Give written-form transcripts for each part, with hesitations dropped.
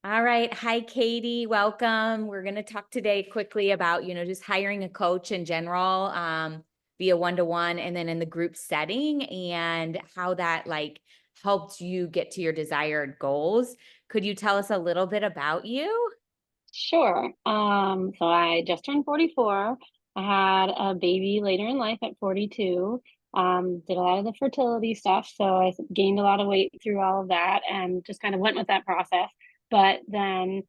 All right. Hi, Katie. Welcome. We're going to talk today quickly about, just hiring a coach in general, via one-to-one and then in the group setting and how that helped you get to your desired goals. Could you tell us a little bit about you? Sure. So I just turned 44. I had a baby later in life at 42. Did a lot of the fertility stuff. So I gained a lot of weight through all of that and just kind of went with that process. But then,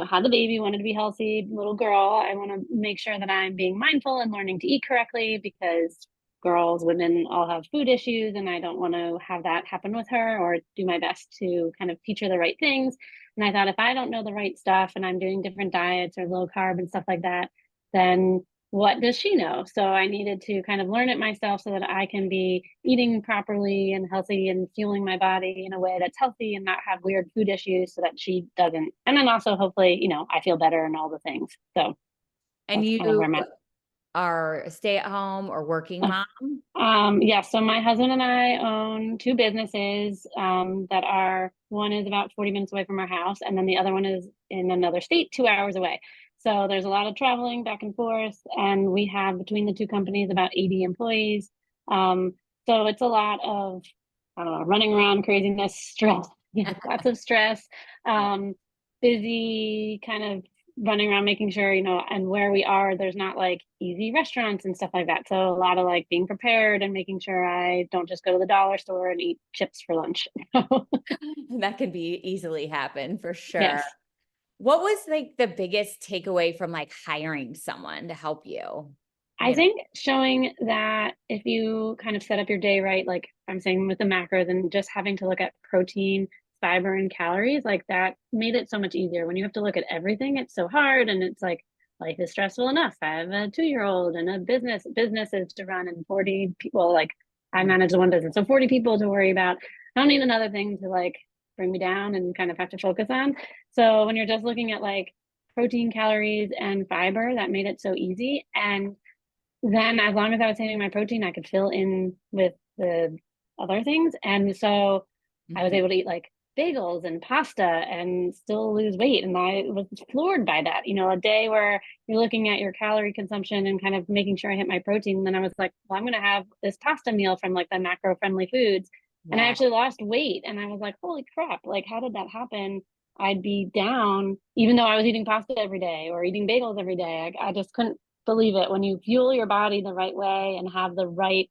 had the baby, wanted to be healthy, little girl. I want to make sure that I'm being mindful and learning to eat correctly because girls, women all have food issues, and I don't want to have that happen with her or do my best to kind of teach her the right things. And I thought if I don't know the right stuff and I'm doing different diets or low carb and stuff like that, then what does she know? So I needed to kind of learn it myself so that I can be eating properly and healthy and fueling my body in a way that's healthy and not have weird food issues so that she doesn't. And then also hopefully, I feel better and all the things. So And that's kind of you where I'm at. are a stay-at-home or working mom? Yeah, so my husband and I own two businesses that are one is about 40 minutes away from our house, and then the other one is in another state, 2 hours away. So there's a lot of traveling back and forth, and we have between the two companies about 80 employees. So it's a lot of, I don't know, running around, craziness, stress, lots of stress, um, busy kind of running around making sure, and where we are, there's not like easy restaurants and stuff like that. So a lot of like being prepared and making sure I don't just go to the dollar store and eat chips for lunch. That can be easily happen for sure. Yes. What was the biggest takeaway from hiring someone to help you? I You know, think showing that if you kind of set up your day right, like I'm saying with the macros and just having to look at protein, fiber, and calories, like that made it so much easier. When you have to look at everything, it's so hard and it's like life is stressful enough. I have a 2 year old and a businesses to run and 40 people, like I manage the one business. So 40 people to worry about. I don't need another thing to like bring me down and kind of have to focus on. So when you're just looking at like protein, calories, and fiber, that made it so easy. And then as long as I was hitting my protein, I could fill in with the other things. And so I was Mhm. able to eat like bagels and pasta and still lose weight. And I was floored by that. A day where you're looking at your calorie consumption and kind of making sure I hit my protein. And then I was like, well, I'm going to have this pasta meal from like the macro friendly foods. And I Yeah. actually lost weight. And I was like, holy crap, like, how did that happen? I'd be down, even though I was eating pasta every day or eating bagels every day. I just couldn't believe it. When you fuel your body the right way and have the right,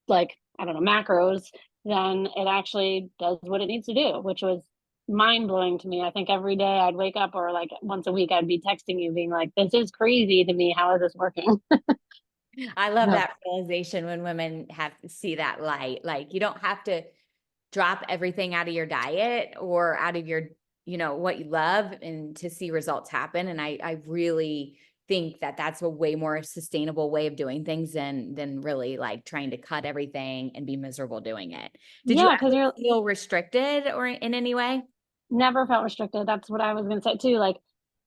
like, I don't know, macros, then it actually does what it needs to do, which was mind blowing to me. I think every day I'd wake up or like once a week I'd be texting you being like, this is crazy to me. How is this working? I love No. that realization when women have to see that light. Like you don't have to drop everything out of your diet or out of your, what you love and to see results happen. And I really think that that's a way more sustainable way of doing things than really trying to cut everything and be miserable doing it. Did you Yeah, because ever you're feel restricted or in any way? never felt restricted. That's what I was going to say too. Like,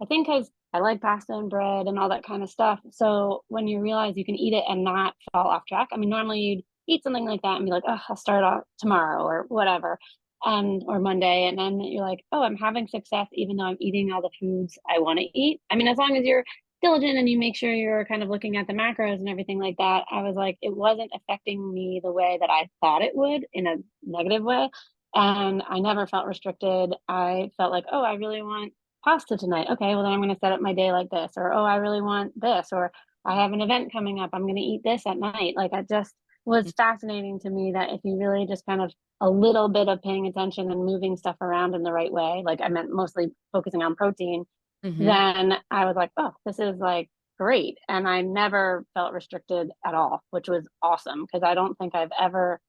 I think because I like pasta and bread and all that kind of stuff. So when you realize you can eat it and not fall off track, I mean, normally you'd eat something like that and be like, oh, I'll start off tomorrow or whatever, and or Monday, and then you're like, oh, I'm having success even though I'm eating all the foods I want to eat. I mean, as long as you're diligent and you make sure you're kind of looking at the macros and everything like that, I was like, it wasn't affecting me the way that I thought it would in a negative way. And I never felt restricted. I felt like, oh, I really want pasta tonight. Okay, well, then I'm going to set up my day like this. Or, oh, I really want this. Or I have an event coming up. I'm going to eat this at night. Like, it just was fascinating to me that if you really just kind of a little bit of paying attention and moving stuff around in the right way, like I meant mostly focusing on protein, Mm-hmm. then I was like, oh, this is like great. And I never felt restricted at all, which was awesome because I don't think I've ever,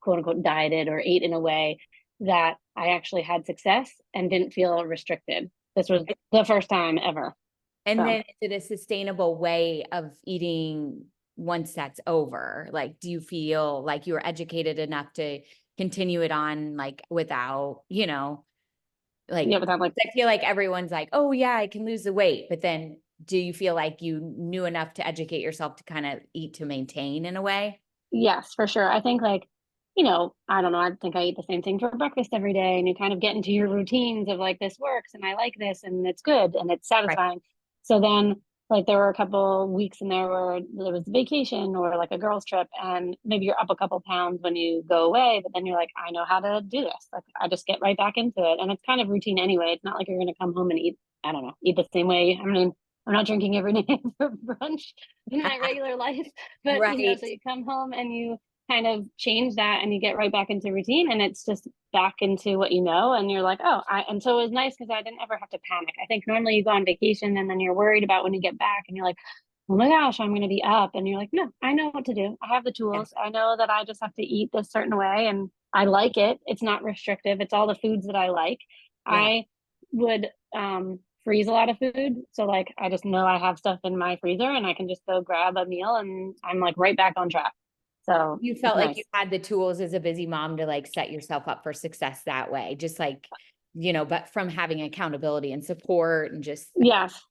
quote unquote, dieted or ate in a way that I actually had success and didn't feel restricted. This was the first time ever. And So, then is it a sustainable way of eating once that's over? Like, do you feel like you were educated enough to continue it on without, yeah, like, but I'm like, I feel like everyone's like, oh yeah, I can lose the weight. But then do you feel like you knew enough to educate yourself to kind of eat to maintain in a way? yes, for sure. I think like I don't know, I think I eat the same thing for breakfast every day, and you kind of get into your routines of like, this works and I like this and it's good and it's Right. satisfying. So then like there were a couple weeks in there where there was vacation or like a girls trip, and maybe you're up a couple pounds when you go away, but then you're like, I know how to do this. Like I just get right back into it. And it's kind of routine anyway. It's not like you're going to come home and eat, I don't know, eat the same way. I mean, I'm not drinking every day for brunch in my regular life, but Right. so you come home and you kind of change that and you get right back into routine, and it's just back into what you know, and you're like, oh, and so it was nice because I didn't ever have to panic. I think normally you go on vacation and then you're worried about when you get back and you're like, oh my gosh, I'm going to be up, and you're like, no, I know what to do. I have the Yeah. tools. I know that I just have to eat this certain way, and I like it. It's not restrictive. It's all the foods that I like. Yeah. I would freeze a lot of food, so like I just know I have stuff in my freezer and I can just go grab a meal and I'm like right back on track. So You it's felt like nice. you had the tools as a busy mom to like set yourself up for success that way, just like, but from having accountability and support and just, Yes,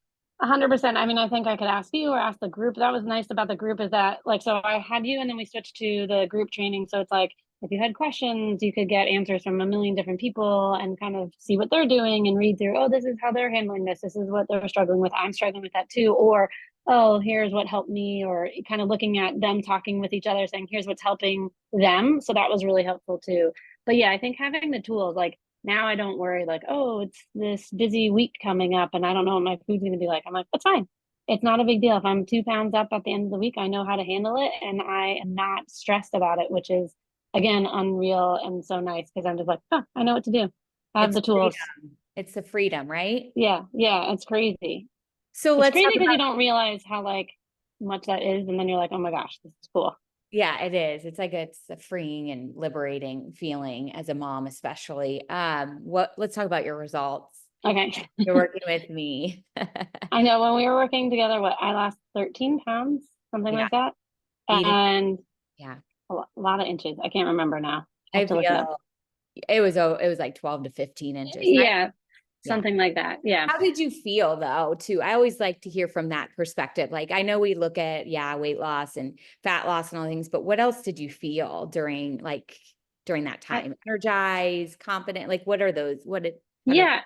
100%. I mean, I think I could ask you or ask the group. That was nice about the group, is that like, so I had you and then we switched to the group training. So it's like, if you had questions, you could get answers from a million different people and kind of see what they're doing and read through, oh, this is how they're handling this. This is what they're struggling with. I'm struggling with that too. Or, oh, here's what helped me, or kind of looking at them talking with each other, saying, here's what's helping them. So that was really helpful too. But yeah, I think having the tools, like, now I don't worry like, oh, it's this busy week coming up and I don't know what my food's going to be like. I'm like, that's fine. It's not a big deal. If I'm 2 pounds up at the end of the week, I know how to handle it and I am not stressed about it, which is again unreal and so nice because I'm just like, oh, I know what to do. I have it's the tools. freedom. It's the freedom, right? Yeah, yeah, it's crazy. So It's let's crazy talk because you about, don't realize how like much that is, and then you're like, oh my gosh, this is cool. yeah, it is. It's like it's a freeing and liberating feeling as a mom, especially. Let's talk about your results. Okay. You're working with me. I know when we were working together, what, I lost 13 pounds, something Yeah, like that. eating. And Yeah, a lot of inches. I can't remember now. I have I to look it up. feel it was like 12 to 15 inches. And Yeah, yeah. something like that. Yeah. How did you feel though, too? I always like to hear from that perspective. Like I know we look at, yeah, weight loss and fat loss and all things, but what else did you feel during that I, time? Energized, confident? Like what are those? How did, yeah.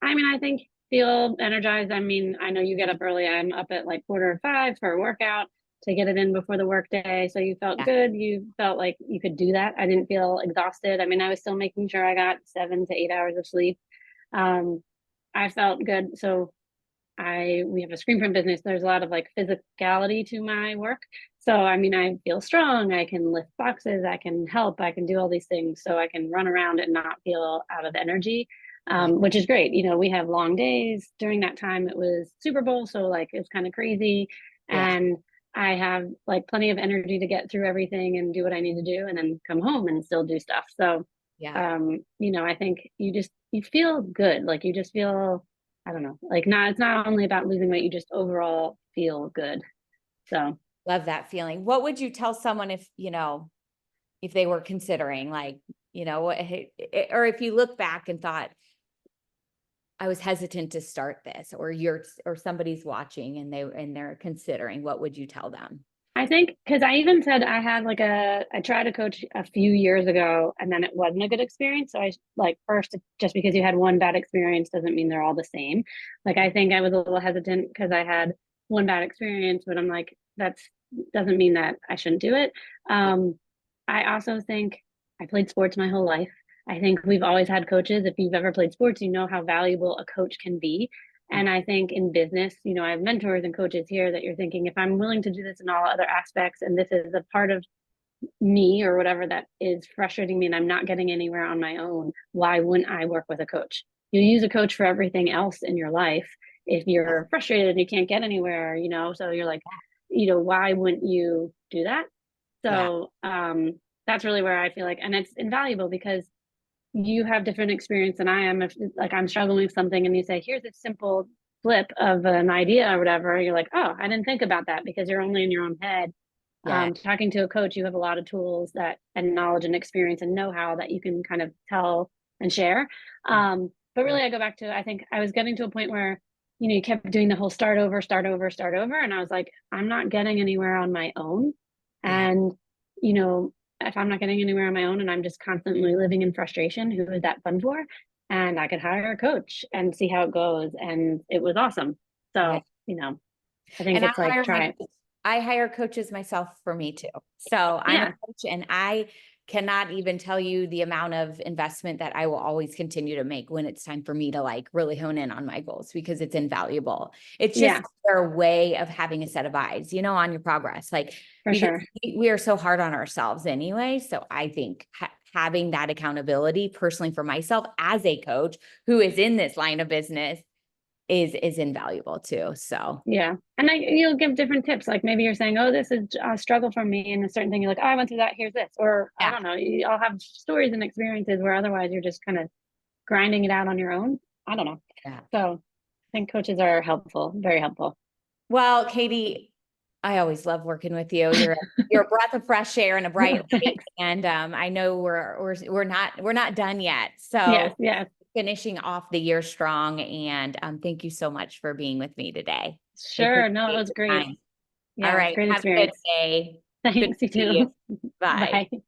I mean, I think feel energized. I mean, I know you get up early. I'm up at like 4:45 for a workout to get it in before the workday. So you felt yeah, good. You felt like you could do that. I didn't feel exhausted. I mean, I was still making sure I got 7 to 8 hours of sleep. Um, I felt good. So we have a screen print business. There's a lot of like physicality to my work. So I mean, I feel strong. I can lift boxes. I can help. I can do all these things. So I can run around and not feel out of energy, yeah, which is great. We have long days. During that time, it was Super Bowl, so like it's kind of crazy, yeah, and I have like plenty of energy to get through everything and do what I need to do, and then come home and still do stuff. So yeah. I think you feel good. Like you just feel, I don't know, like it's not only about losing weight, you just overall feel good. So Love that feeling. What would you tell someone if they were considering or if you look back and thought, I was hesitant to start this, or somebody's watching and they're considering, what would you tell them? I think because I even said I tried to coach a few years ago and then it wasn't a good experience. So I like, first, just because you had one bad experience doesn't mean they're all the same. Like I think I was a little hesitant because I had one bad experience, but I'm like, that's doesn't mean that I shouldn't do it. Yeah. I also think I played sports my whole life. I think we've always had coaches. If you've ever played sports, you know how valuable a coach can be. Mm. And I think in business, I have mentors and coaches here that you're thinking, if I'm willing to do this in all other aspects, and this is a part of me or whatever that is frustrating me and I'm not getting anywhere on my own, why wouldn't I work with a coach? You use a coach for everything else in your life. If Yeah. you're frustrated and you can't get anywhere, so you're like, why wouldn't you do that? Yeah. So that's really where I feel like, and it's invaluable because you have different experience than I am. If like I'm struggling with something and you say, here's a simple flip of an idea or whatever, you're like, oh, I didn't think about that because you're only in your own head. Yeah. Talking to a coach, you have a lot of tools that and knowledge and experience and know-how that you can kind of tell and share. Yeah. But really I go back to, I think I was getting to a point where, you kept doing the whole start over, start over, start over. And I was like, I'm not getting anywhere on my own. Yeah. And, you know, if I'm not getting anywhere on my own and I'm just constantly living in frustration, who is that fun for? And I could hire a coach and see how it goes. And it was awesome. Yeah. So, I think And it's like, try it. I hire coaches myself for me too. So I'm a Yeah. coach and I cannot even tell you the amount of investment that I will always continue to make when it's time for me to like really hone in on my goals because it's invaluable. It's just Yeah, their way of having a set of eyes, on your progress. Like, for because sure. we are so hard on ourselves anyway. So I think having that accountability personally for myself as a coach who is in this line of business is invaluable too. So Yeah. And you'll give different tips. Like maybe you're saying, oh, this is a struggle for me. And a certain thing, you're like, oh, I went through that. Here's this. Or I yeah. don't know. I'll have stories and experiences where otherwise you're just kind of grinding it out on your own. I don't know. Yeah. So I think coaches are helpful, very helpful. Well, Katie, I always love working with you. You're a breath of fresh air and a bright light. Thanks. And I know we're not done yet. Yes, So yes. finishing off the year strong. And thank you so much for being with me today. I Sure. No, it appreciate was your great. time. All Yeah, right. great Have a good experience. day. Good Thanks, to you see you. too. Bye. Bye.